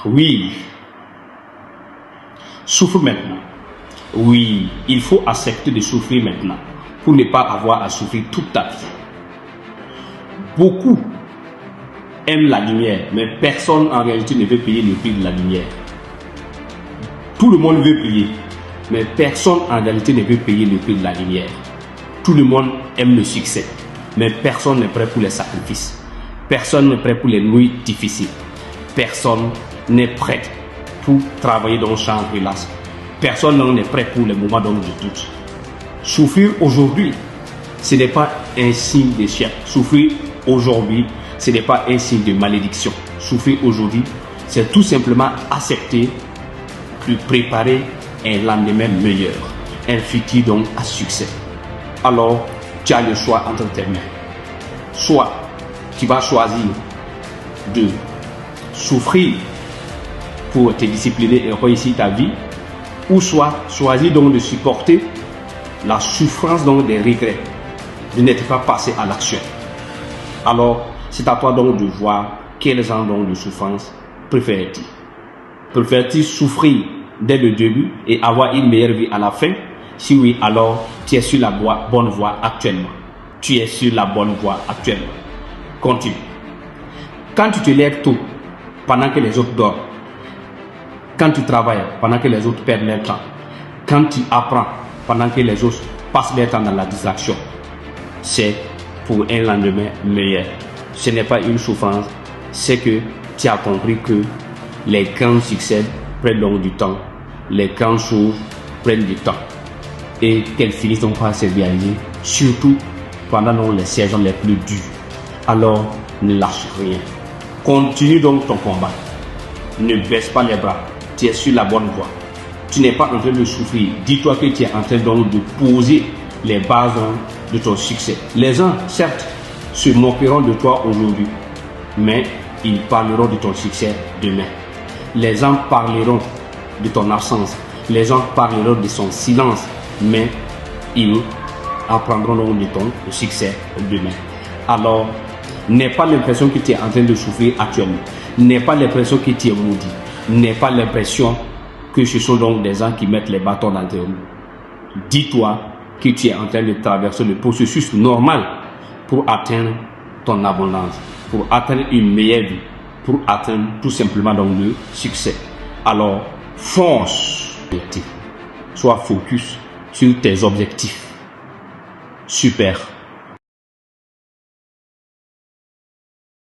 Oui. Souffre maintenant. Oui, il faut accepter de souffrir maintenant pour ne pas avoir à souffrir toute ta vie. Beaucoup aiment la lumière, mais personne en réalité ne veut payer le prix de la lumière. Tout le monde veut prier, mais personne en réalité ne veut payer le prix de la lumière. Tout le monde aime le succès, mais personne n'est prêt pour les sacrifices. Personne n'est prêt pour les nuits difficiles. Personne n'est prêt pour travailler dans le champ de relâche. Personne n'est prêt pour les moments de doute. Souffrir aujourd'hui, ce n'est pas un signe d'échec. Souffrir aujourd'hui, ce n'est pas un signe de malédiction. Souffrir aujourd'hui, c'est tout simplement accepter de préparer un lendemain meilleur, un futur donc à succès. Alors, tu as le choix entre tes mains. Soit tu vas choisir de souffrir pour te discipliner et réussir ta vie, ou soit choisir donc de supporter la souffrance donc des regrets, de n'être pas passé à l'action. Alors, c'est à toi donc de voir quel genre donc de souffrance préfères-tu. Préfères-tu souffrir dès le début et avoir une meilleure vie à la fin? Si oui, alors tu es sur la bonne voie actuellement. Tu es sur la bonne voie actuellement. Continue. Quand tu te lèves tôt, pendant que les autres dorment, quand tu travailles, pendant que les autres perdent leur temps, quand tu apprends, pendant que les autres passent leur temps dans la distraction, c'est pour un lendemain meilleur. Ce n'est pas une souffrance, c'est que tu as compris que les grands succès prennent donc du temps, les grandes choses prennent du temps et qu'elles finissent donc par se réaliser, surtout pendant les saisons les plus dures. Alors, ne lâche rien. Continue donc ton combat. Ne baisse pas les bras. Tu es sur la bonne voie. Tu n'es pas en train de souffrir. Dis-toi que tu es en train donc de poser les bases de ton succès. Les gens, certes, se moqueront de toi aujourd'hui, mais ils parleront de ton succès demain. Les gens parleront de ton absence. Les gens parleront de son silence, mais ils apprendront donc de ton succès demain. Alors, n'aie pas l'impression que tu es en train de souffrir actuellement. N'aie pas l'impression que tu es maudit. N'aie pas l'impression que ce sont donc des gens qui mettent les bâtons dans tes roues. Dis-toi que tu es en train de traverser le processus normal pour atteindre ton abondance, pour atteindre une meilleure vie, pour atteindre tout simplement donc le succès. Alors, fonce. Sois focus sur tes objectifs. Super.